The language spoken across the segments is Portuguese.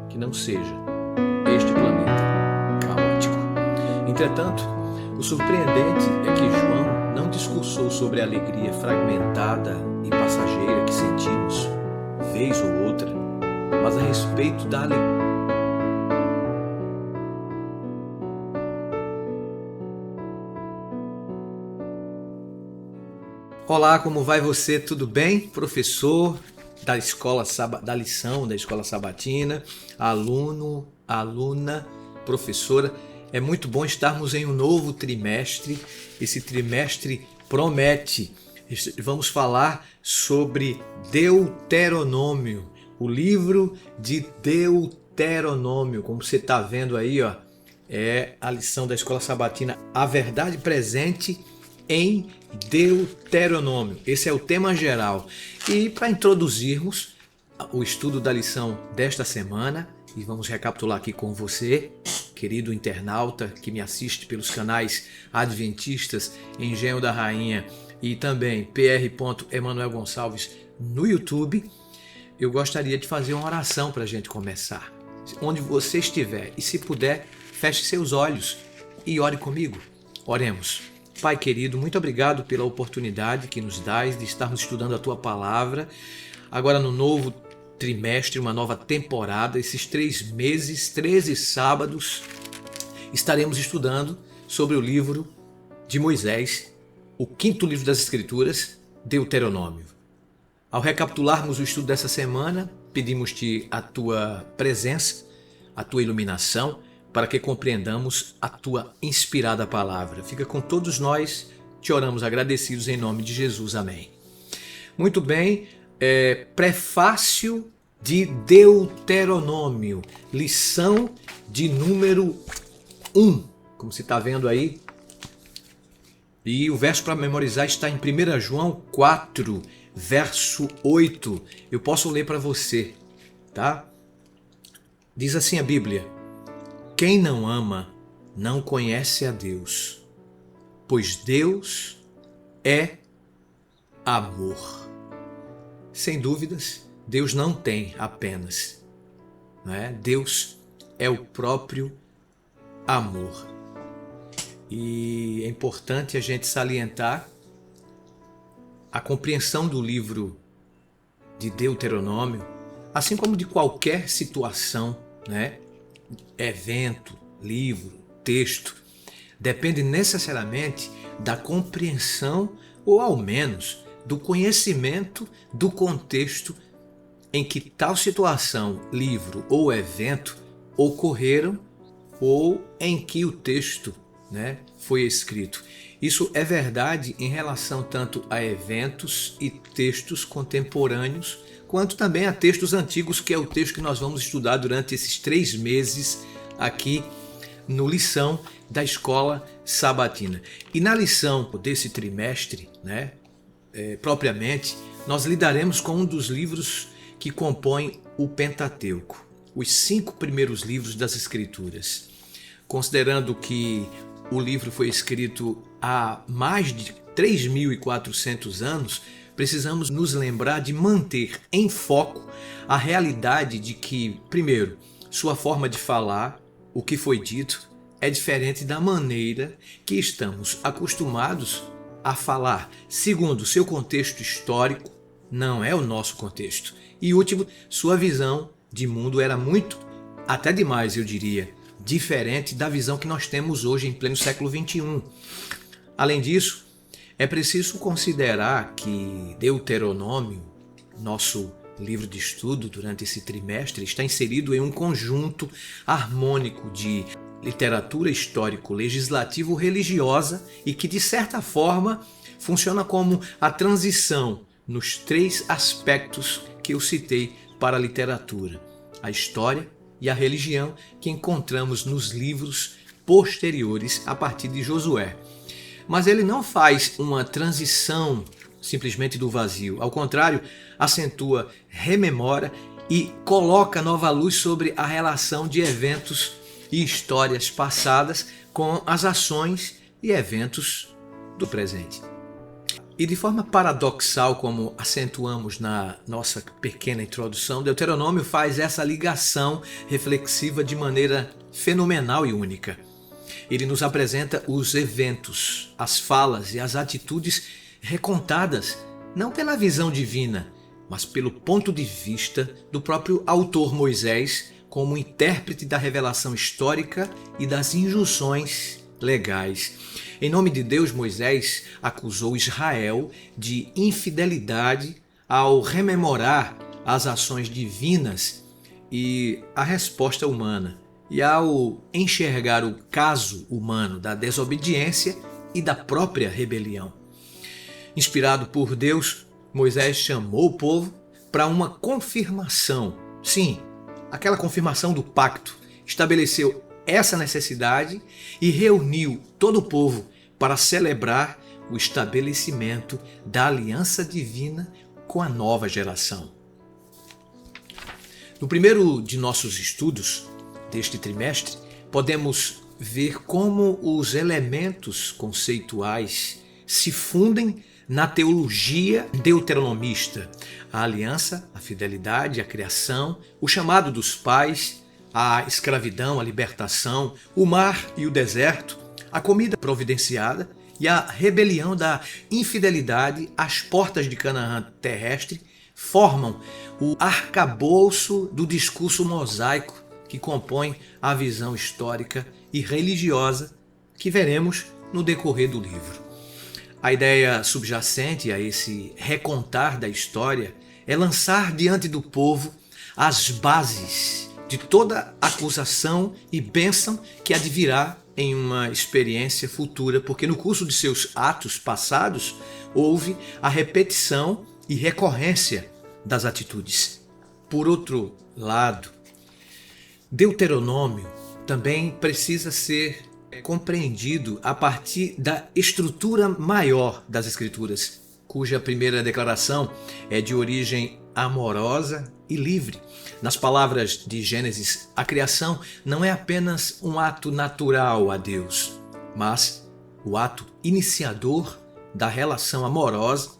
que não seja este planeta caótico. Entretanto, o surpreendente é que João não discursou sobre a alegria fragmentada e passageira que sentimos, vez ou outra, mas a respeito da alegria. Olá, como vai você? Tudo bem? Professor da escola da lição da escola sabatina, aluno, aluna, professora. É muito bom estarmos em um novo trimestre. Esse trimestre promete. Vamos falar sobre Deuteronômio, o livro de Deuteronômio. Como você está vendo aí, ó, é a lição da escola sabatina, a verdade presente em Deuteronômio. Esse é o tema geral. E para introduzirmos o estudo da lição desta semana, e vamos recapitular aqui com você, querido internauta que me assiste pelos canais adventistas Engenho da Rainha e também Pr. Emanuel Gonçalves no YouTube, eu gostaria de fazer uma oração para a gente começar. Onde você estiver e se puder, feche seus olhos e ore comigo. Oremos. Pai querido, muito obrigado pela oportunidade que nos dás de estarmos estudando a Tua Palavra. Agora no novo trimestre, uma nova temporada, esses 3 meses, 13 sábados, estaremos estudando sobre o livro de Moisés, o 5º livro das Escrituras, Deuteronômio. Ao recapitularmos o estudo dessa semana, pedimos-te a Tua presença, a Tua iluminação, para que compreendamos a Tua inspirada palavra. Fica com todos nós, te oramos agradecidos em nome de Jesus. Amém. Muito bem, prefácio de Deuteronômio, lição de número 1, como você está vendo aí. E o verso para memorizar está em 1 João 4, verso 8. Eu posso ler para você, tá? Diz assim a Bíblia: quem não ama não conhece a Deus, pois Deus é amor. Sem dúvidas, Deus não tem apenas, Deus é o próprio amor. E é importante a gente salientar a compreensão do livro de Deuteronômio, assim como de qualquer situação, evento, livro, texto, depende necessariamente da compreensão ou ao menos do conhecimento do contexto em que tal situação, livro ou evento ocorreram ou em que o texto foi escrito. Isso é verdade em relação tanto a eventos e textos contemporâneos, quanto também a textos antigos, que é o texto que nós vamos estudar durante esses 3 meses aqui no lição da escola sabatina. E na lição desse trimestre, propriamente, nós lidaremos com um dos livros que compõem o Pentateuco, os 5 primeiros livros das Escrituras. Considerando que o livro foi escrito há mais de 3.400 anos, precisamos nos lembrar de manter em foco a realidade de que, primeiro, sua forma de falar, o que foi dito, é diferente da maneira que estamos acostumados a falar. Segundo, seu contexto histórico não é o nosso contexto. E último, sua visão de mundo era muito, até demais eu diria, diferente da visão que nós temos hoje em pleno século XXI. Além disso, é preciso considerar que Deuteronômio, nosso livro de estudo durante esse trimestre, está inserido em um conjunto harmônico de literatura histórico-legislativo-religiosa e que, de certa forma, funciona como a transição nos 3 aspectos que eu citei para a literatura: a história e a religião, que encontramos nos livros posteriores a partir de Josué. Mas ele não faz uma transição simplesmente do vazio. Ao contrário, acentua, rememora e coloca nova luz sobre a relação de eventos e histórias passadas com as ações e eventos do presente. E de forma paradoxal, como acentuamos na nossa pequena introdução, Deuteronômio faz essa ligação reflexiva de maneira fenomenal e única. Ele nos apresenta os eventos, as falas e as atitudes recontadas, não pela visão divina, mas pelo ponto de vista do próprio autor Moisés, como intérprete da revelação histórica e das injunções legais. Em nome de Deus, Moisés acusou Israel de infidelidade ao rememorar as ações divinas e a resposta humana, e ao enxergar o caso humano da desobediência e da própria rebelião. Inspirado por Deus, Moisés chamou o povo para uma confirmação. Sim, aquela confirmação do pacto. Estabeleceu essa necessidade e reuniu todo o povo para celebrar o estabelecimento da aliança divina com a nova geração. No primeiro de nossos estudos deste trimestre, podemos ver como os elementos conceituais se fundem na teologia deuteronomista. A aliança, a fidelidade, a criação, o chamado dos pais, a escravidão, a libertação, o mar e o deserto, a comida providenciada e a rebelião da infidelidade às portas de Canaã terrestre formam o arcabouço do discurso mosaico que compõe a visão histórica e religiosa que veremos no decorrer do livro. A ideia subjacente a esse recontar da história é lançar diante do povo as bases de toda acusação e bênção que advirá em uma experiência futura, porque no curso de seus atos passados houve a repetição e recorrência das atitudes. Por outro lado, Deuteronômio também precisa ser compreendido a partir da estrutura maior das Escrituras, cuja primeira declaração é de origem amorosa e livre. Nas palavras de Gênesis, a criação não é apenas um ato natural a Deus, mas o ato iniciador da relação amorosa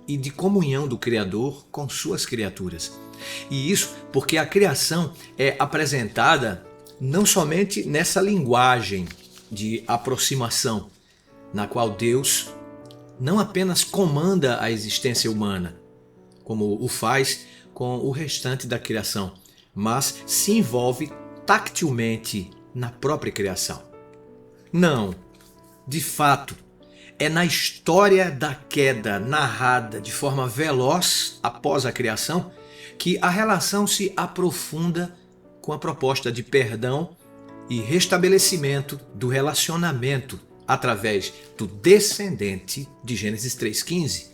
e de comunhão do Criador com suas criaturas. E isso porque a criação é apresentada não somente nessa linguagem de aproximação, na qual Deus não apenas comanda a existência humana, como o faz com o restante da criação, mas se envolve tactilmente na própria criação. Não, de fato, é na história da queda narrada de forma veloz após a criação que a relação se aprofunda com a proposta de perdão e restabelecimento do relacionamento através do descendente de Gênesis 3,15.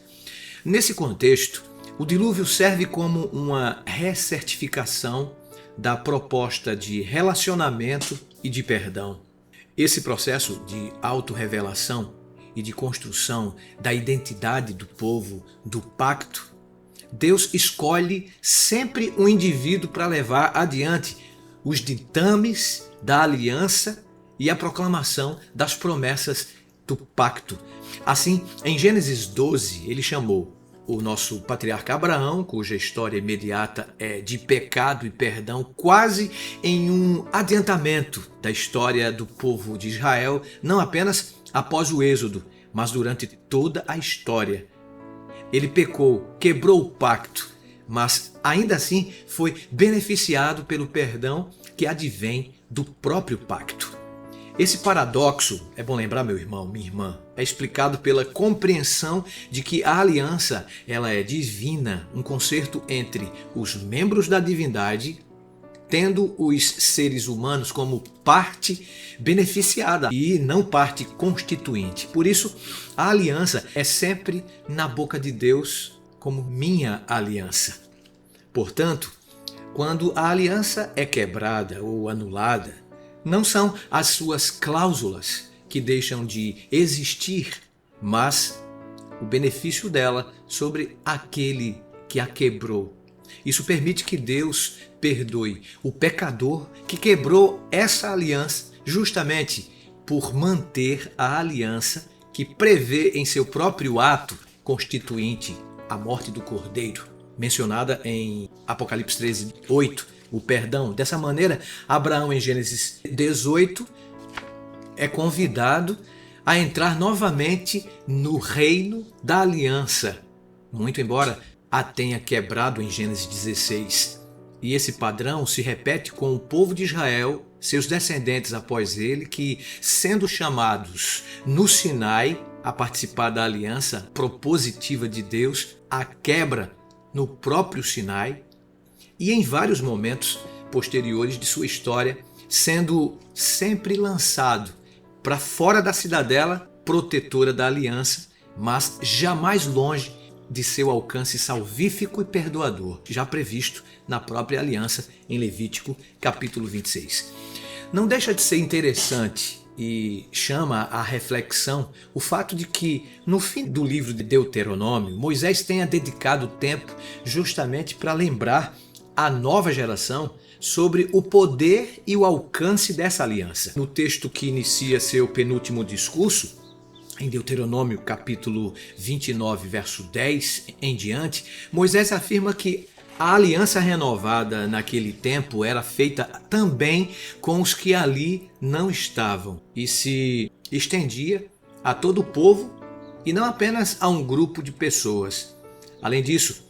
Nesse contexto, o dilúvio serve como uma recertificação da proposta de relacionamento e de perdão. Esse processo de autorrevelação e de construção da identidade do povo, do pacto, Deus escolhe sempre um indivíduo para levar adiante os ditames da aliança e a proclamação das promessas do pacto. Assim, em Gênesis 12, ele chamou o nosso patriarca Abraão, cuja história imediata é de pecado e perdão, quase em um adiantamento da história do povo de Israel, não apenas após o Êxodo, mas durante toda a história. Ele pecou, quebrou o pacto, mas ainda assim foi beneficiado pelo perdão que advém do próprio pacto. Esse paradoxo, é bom lembrar, meu irmão, minha irmã, é explicado pela compreensão de que a aliança ela é divina, um concerto entre os membros da divindade, tendo os seres humanos como parte beneficiada e não parte constituinte. Por isso, a aliança é sempre na boca de Deus como minha aliança. Portanto, quando a aliança é quebrada ou anulada, não são as suas cláusulas que deixam de existir, mas o benefício dela sobre aquele que a quebrou. Isso permite que Deus perdoe o pecador que quebrou essa aliança justamente por manter a aliança que prevê em seu próprio ato constituinte, a morte do Cordeiro, mencionada em Apocalipse 13:8, o perdão. Dessa maneira, Abraão, em Gênesis 18, é convidado a entrar novamente no reino da aliança, muito embora a tenha quebrado em Gênesis 16. E esse padrão se repete com o povo de Israel, seus descendentes após ele, que, sendo chamados no Sinai a participar da aliança propositiva de Deus, a quebra no próprio Sinai e em vários momentos posteriores de sua história, sendo sempre lançado para fora da cidadela protetora da aliança, mas jamais longe de seu alcance salvífico e perdoador, já previsto na própria aliança em Levítico capítulo 26. Não deixa de ser interessante e chama à reflexão o fato de que, no fim do livro de Deuteronômio, Moisés tenha dedicado tempo justamente para lembrar a nova geração sobre o poder e o alcance dessa aliança. No texto que inicia seu penúltimo discurso, em Deuteronômio capítulo 29, verso 10 em diante, Moisés afirma que a aliança renovada naquele tempo era feita também com os que ali não estavam e se estendia a todo o povo e não apenas a um grupo de pessoas. Além disso,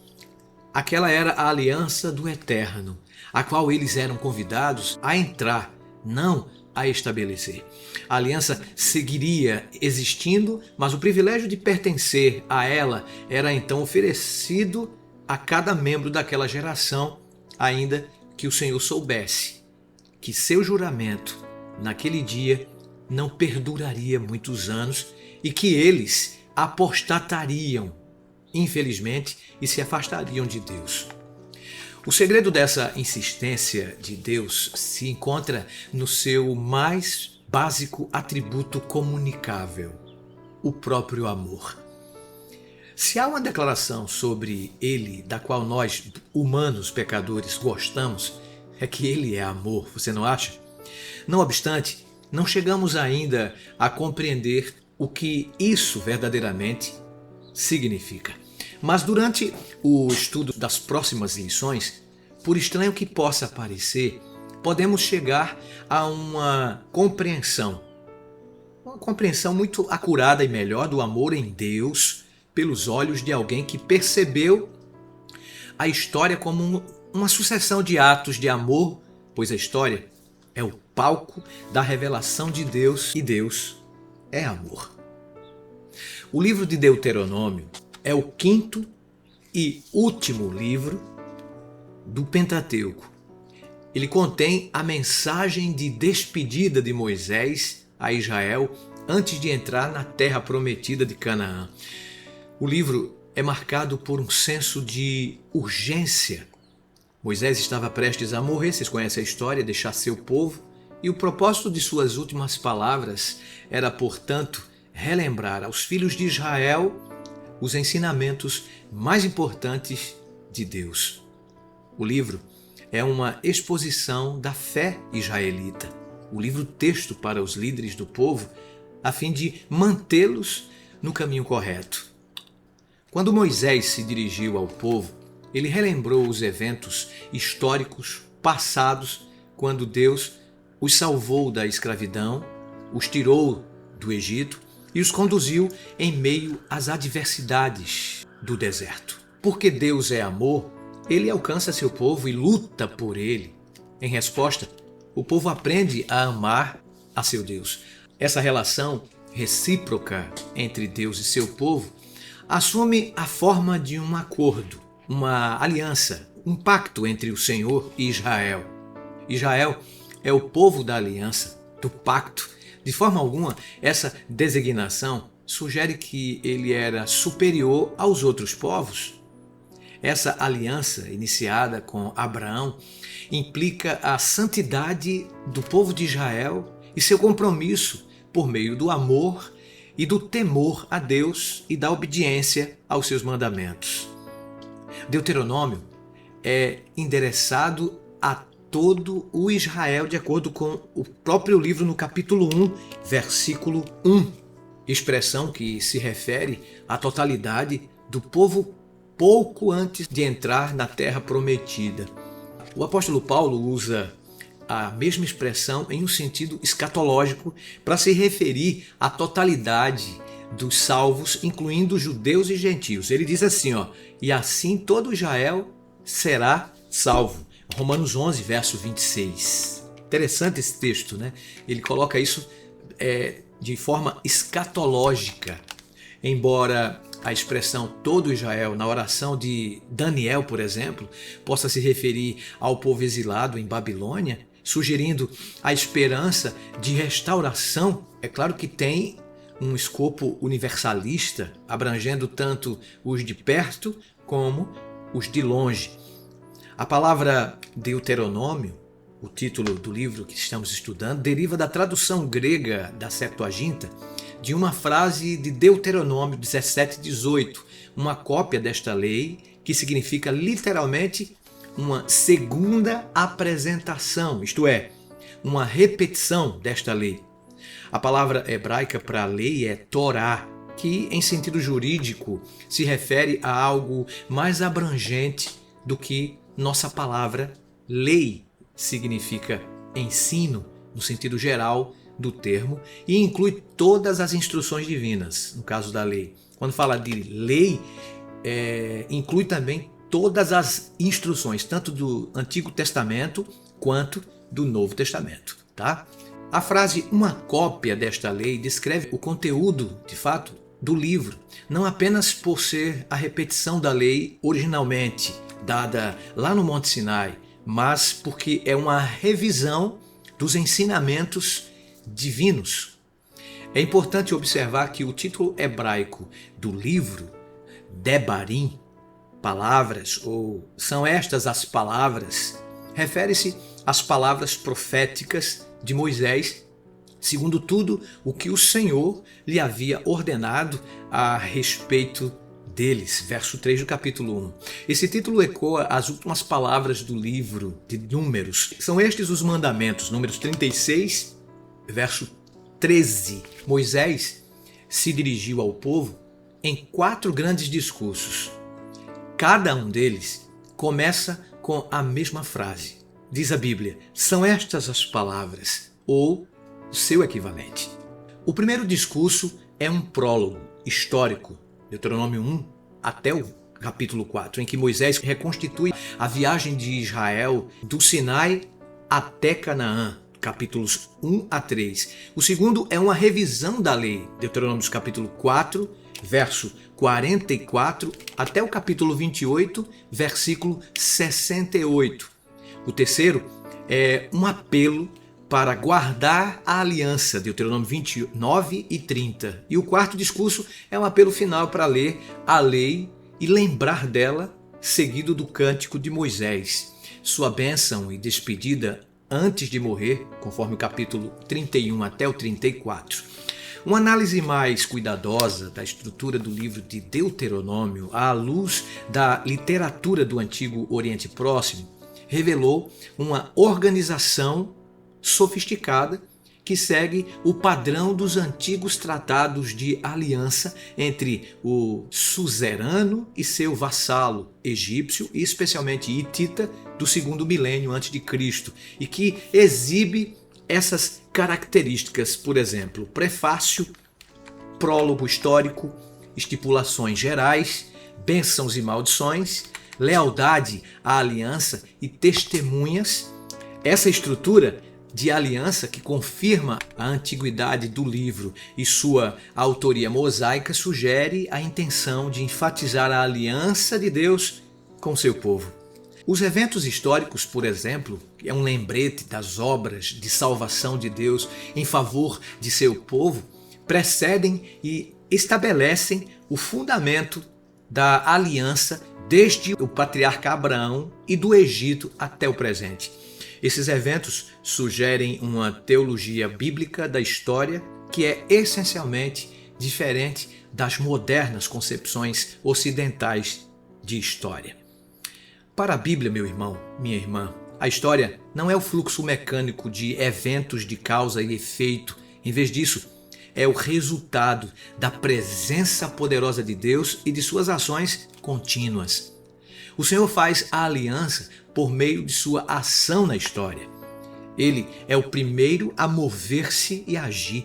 aquela era a aliança do Eterno, a qual eles eram convidados a entrar, não a estabelecer. A aliança seguiria existindo, mas o privilégio de pertencer a ela era então oferecido a cada membro daquela geração, ainda que o Senhor soubesse que seu juramento naquele dia não perduraria muitos anos e que eles apostatariam, infelizmente, e se afastariam de Deus. O segredo dessa insistência de Deus se encontra no seu mais básico atributo comunicável, o próprio amor. Se há uma declaração sobre ele da qual nós, humanos pecadores, gostamos, é que ele é amor, você não acha? Não obstante, não chegamos ainda a compreender o que isso verdadeiramente significa. Mas durante o estudo das próximas lições, por estranho que possa parecer, podemos chegar a uma compreensão muito acurada e melhor do amor em Deus pelos olhos de alguém que percebeu a história como uma sucessão de atos de amor, pois a história é o palco da revelação de Deus e Deus é amor. O livro de Deuteronômio é o quinto e último livro do Pentateuco. Ele contém a mensagem de despedida de Moisés a Israel antes de entrar na terra prometida de Canaã. O livro é marcado por um senso de urgência. Moisés estava prestes a morrer, vocês conhecem a história, deixar seu povo, e o propósito de suas últimas palavras era, portanto, relembrar aos filhos de Israel os ensinamentos mais importantes de Deus. O livro é uma exposição da fé israelita, o livro-texto para os líderes do povo, a fim de mantê-los no caminho correto. Quando Moisés se dirigiu ao povo, ele relembrou os eventos históricos passados, quando Deus os salvou da escravidão, os tirou do Egito e os conduziu em meio às adversidades do deserto. Porque Deus é amor, ele alcança seu povo e luta por ele. Em resposta, o povo aprende a amar a seu Deus. Essa relação recíproca entre Deus e seu povo assume a forma de um acordo, uma aliança, um pacto entre o Senhor e Israel. Israel é o povo da aliança, do pacto. De forma alguma, essa designação sugere que ele era superior aos outros povos. Essa aliança, iniciada com Abraão, implica a santidade do povo de Israel e seu compromisso por meio do amor e do temor a Deus e da obediência aos seus mandamentos. Deuteronômio é endereçado a todo o Israel de acordo com o próprio livro no capítulo 1, versículo 1. expressão que se refere à totalidade do povo pouco antes de entrar na terra prometida. O apóstolo Paulo usa a mesma expressão em um sentido escatológico para se referir à totalidade dos salvos, incluindo judeus e gentios. Ele diz assim, e assim todo Israel será salvo. Romanos 11, verso 26. Interessante esse texto, né? Ele coloca isso de forma escatológica, embora a expressão todo Israel na oração de Daniel, por exemplo, possa se referir ao povo exilado em Babilônia, sugerindo a esperança de restauração. É claro que tem um escopo universalista, abrangendo tanto os de perto como os de longe. A palavra Deuteronômio, o título do livro que estamos estudando, deriva da tradução grega da Septuaginta de uma frase de Deuteronômio 17:18, uma cópia desta lei que significa literalmente uma segunda apresentação, isto é, uma repetição desta lei. A palavra hebraica para lei é Torá, que em sentido jurídico se refere a algo mais abrangente do que nossa palavra lei. Significa ensino no sentido geral do termo e inclui todas as instruções divinas, no caso da lei. Quando fala de lei, inclui também todas as instruções, tanto do Antigo Testamento quanto do Novo Testamento, tá? A frase uma cópia desta lei descreve o conteúdo, de fato, do livro, não apenas por ser a repetição da lei originalmente dada lá no Monte Sinai, mas porque é uma revisão dos ensinamentos divinos. É importante observar que o título hebraico do livro, Debarim, palavras, ou são estas as palavras, refere-se às palavras proféticas de Moisés, segundo tudo o que o Senhor lhe havia ordenado a respeito deles. Verso 3 do capítulo 1. Esse título ecoa as últimas palavras do livro de Números. São estes os mandamentos, Números 36, verso 13. Moisés se dirigiu ao povo em 4 grandes discursos. Cada um deles começa com a mesma frase. Diz a Bíblia, são estas as palavras, ou o seu equivalente. O primeiro discurso é um prólogo histórico, Deuteronômio 1 até o capítulo 4, em que Moisés reconstitui a viagem de Israel do Sinai até Canaã, capítulos 1 a 3. O segundo é uma revisão da lei, Deuteronômio capítulo 4, verso 44 até o capítulo 28, versículo 68. O terceiro é um apelo para guardar a aliança, Deuteronômio 29 e 30. E o quarto discurso é um apelo final para ler a lei e lembrar dela, seguido do cântico de Moisés. Sua bênção e despedida antes de morrer, conforme o capítulo 31 até o 34. Uma análise mais cuidadosa da estrutura do livro de Deuteronômio, à luz da literatura do Antigo Oriente Próximo, revelou uma organização sofisticada que segue o padrão dos antigos tratados de aliança entre o suzerano e seu vassalo egípcio, e especialmente hitita, do segundo milênio antes de Cristo, e que exibe essas características, por exemplo, prefácio, prólogo histórico, estipulações gerais, bênçãos e maldições, lealdade à aliança e testemunhas. Essa estrutura de aliança que confirma a antiguidade do livro e sua autoria mosaica sugere a intenção de enfatizar a aliança de Deus com seu povo. Os eventos históricos, por exemplo, é um lembrete das obras de salvação de Deus em favor de seu povo, precedem e estabelecem o fundamento da aliança desde o patriarca Abraão e do Egito até o presente. Esses eventos sugerem uma teologia bíblica da história que é essencialmente diferente das modernas concepções ocidentais de história. Para a Bíblia, meu irmão, minha irmã, a história não é o fluxo mecânico de eventos de causa e efeito. Em vez disso, é o resultado da presença poderosa de Deus e de suas ações contínuas. O Senhor faz a aliança por meio de sua ação na história. Ele é o primeiro a mover-se e agir.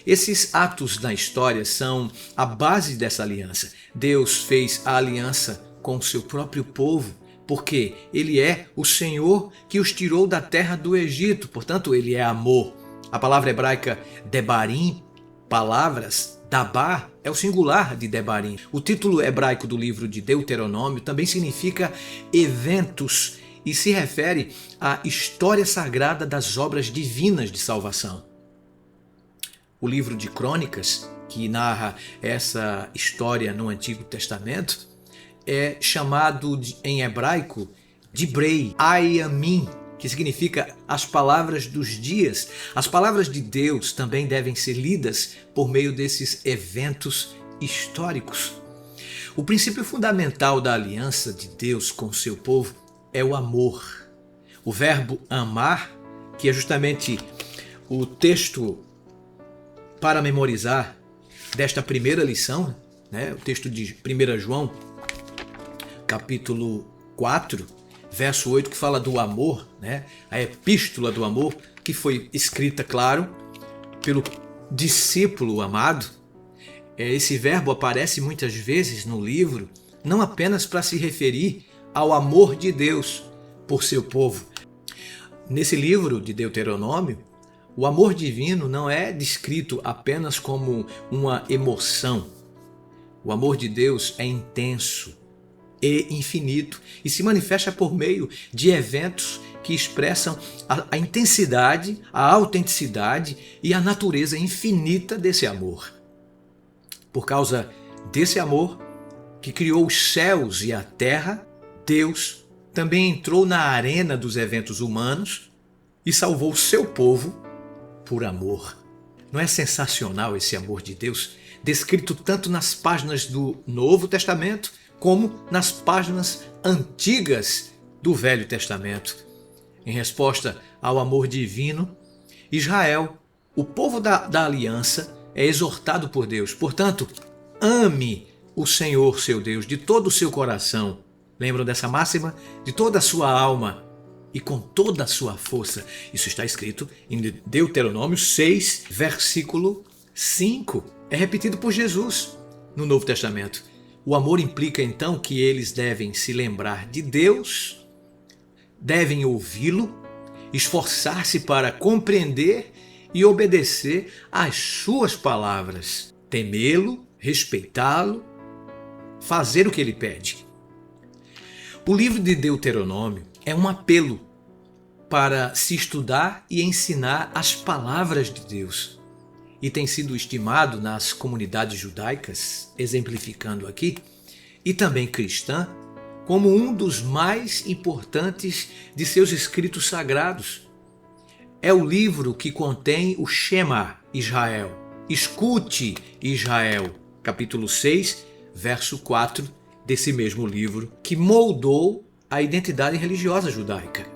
Esses atos na história são a base dessa aliança. Deus fez a aliança com o seu próprio povo, porque Ele é o Senhor que os tirou da terra do Egito, portanto, Ele é amor. A palavra hebraica Debarim, palavras, Dabar, é o singular de Debarim. O título hebraico do livro de Deuteronômio também significa eventos e se refere à história sagrada das obras divinas de salvação. O livro de Crônicas, que narra essa história no Antigo Testamento, é chamado em hebraico Dibrei Ayamim, que significa as palavras dos dias. As palavras de Deus também devem ser lidas por meio desses eventos históricos. O princípio fundamental da aliança de Deus com o seu povo é o amor. O verbo amar, que é justamente o texto para memorizar desta primeira lição, o texto de 1 João, capítulo 4, verso 8, que fala do amor, a epístola do amor, que foi escrita, claro, pelo discípulo amado. Esse verbo aparece muitas vezes no livro, não apenas para se referir ao amor de Deus por seu povo. Nesse livro de Deuteronômio, o amor divino não é descrito apenas como uma emoção. O amor de Deus é intenso e infinito e se manifesta por meio de eventos que expressam a intensidade, a autenticidade e a natureza infinita desse amor. Por causa desse amor que criou os céus e a terra, Deus também entrou na arena dos eventos humanos e salvou o seu povo por amor. Não é sensacional esse amor de Deus, descrito tanto nas páginas do Novo Testamento como nas páginas antigas do Velho Testamento? Em resposta ao amor divino, Israel, o povo da aliança, é exortado por Deus. Portanto, ame o Senhor, seu Deus, de todo o seu coração. Lembram dessa máxima? De toda a sua alma e com toda a sua força. Isso está escrito em Deuteronômio 6, versículo 5. É repetido por Jesus no Novo Testamento. O amor implica então que eles devem se lembrar de Deus, devem ouvi-lo, esforçar-se para compreender e obedecer às suas palavras, temê-lo, respeitá-lo, fazer o que ele pede. O livro de Deuteronômio é um apelo para se estudar e ensinar as palavras de Deus. E tem sido estimado nas comunidades judaicas, exemplificando aqui, e também cristã, como um dos mais importantes de seus escritos sagrados. É o livro que contém o Shema Israel. Escute Israel, capítulo 6, verso 4 desse mesmo livro, que moldou a identidade religiosa judaica.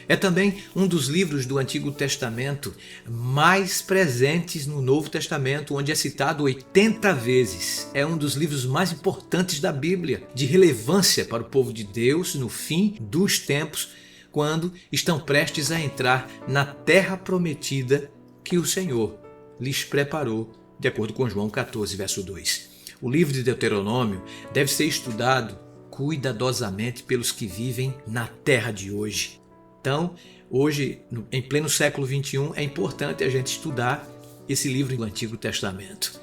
É também um dos livros do Antigo Testamento mais presentes no Novo Testamento, onde é citado 80 vezes. É um dos livros mais importantes da Bíblia, de relevância para o povo de Deus no fim dos tempos, quando estão prestes a entrar na terra prometida que o Senhor lhes preparou, de acordo com João 14, verso 2. O livro de Deuteronômio deve ser estudado cuidadosamente pelos que vivem na terra de hoje. Então, hoje, em pleno século XXI, é importante a gente estudar esse livro do Antigo Testamento.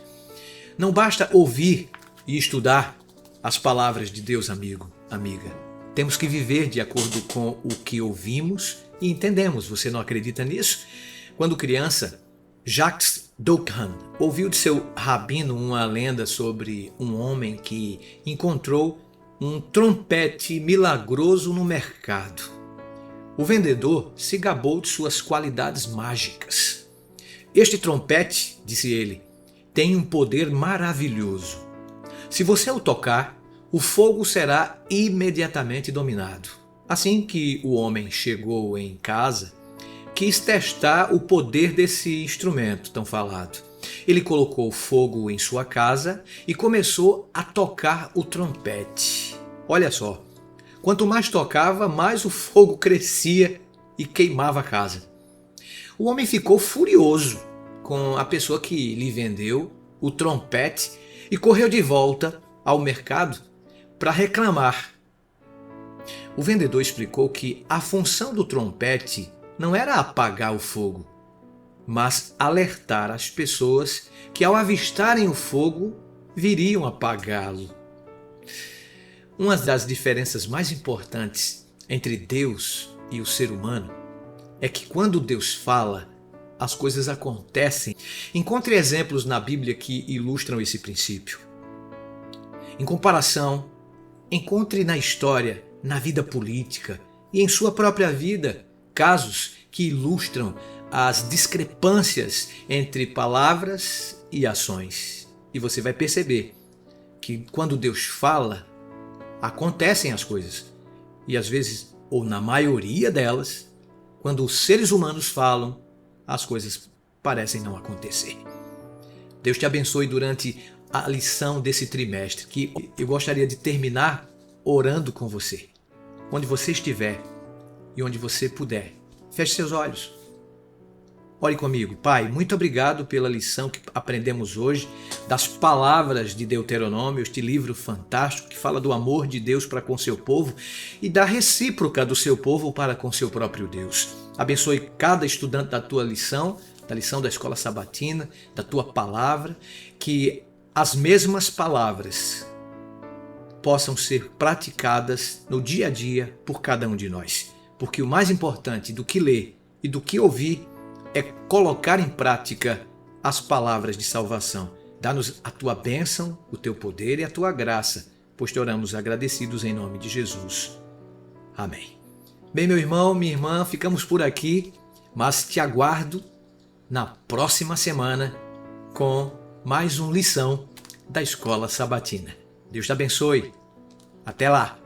Não basta ouvir e estudar as palavras de Deus, amigo, amiga. Temos que viver de acordo com o que ouvimos e entendemos. Você não acredita nisso? Quando criança, Jacques Doukhan ouviu de seu rabino uma lenda sobre um homem que encontrou um trompete milagroso no mercado. O vendedor se gabou de suas qualidades mágicas. Este trompete, disse ele, tem um poder maravilhoso. Se você o tocar, o fogo será imediatamente dominado. Assim que o homem chegou em casa, quis testar o poder desse instrumento tão falado. Ele colocou fogo em sua casa e começou a tocar o trompete. Olha só, quanto mais tocava, mais o fogo crescia e queimava a casa. O homem ficou furioso com a pessoa que lhe vendeu o trompete e correu de volta ao mercado para reclamar. O vendedor explicou que a função do trompete não era apagar o fogo, mas alertar as pessoas que ao avistarem o fogo viriam apagá-lo. Uma das diferenças mais importantes entre Deus e o ser humano é que quando Deus fala, as coisas acontecem. Encontre exemplos na Bíblia que ilustram esse princípio. Em comparação, encontre na história, na vida política e em sua própria vida casos que ilustram as discrepâncias entre palavras e ações. E você vai perceber que quando Deus fala, acontecem as coisas. E às vezes, ou na maioria delas, quando os seres humanos falam, as coisas parecem não acontecer. Deus te abençoe durante a lição desse trimestre, que eu gostaria de terminar orando com você. Onde você estiver e onde você puder, feche seus olhos. Ore comigo. Pai, muito obrigado pela lição que aprendemos hoje, das palavras de Deuteronômio, este livro fantástico que fala do amor de Deus para com seu povo e da recíproca do seu povo para com seu próprio Deus. Abençoe cada estudante da tua lição, da lição da Escola Sabatina, da tua palavra, que as mesmas palavras possam ser praticadas no dia a dia por cada um de nós. Porque o mais importante do que ler e do que ouvir é colocar em prática as palavras de salvação. Dá-nos a tua bênção, o teu poder e a tua graça, pois te oramos agradecidos em nome de Jesus. Amém. Bem, meu irmão, minha irmã, ficamos por aqui, mas te aguardo na próxima semana com mais uma lição da Escola Sabatina. Deus te abençoe. Até lá!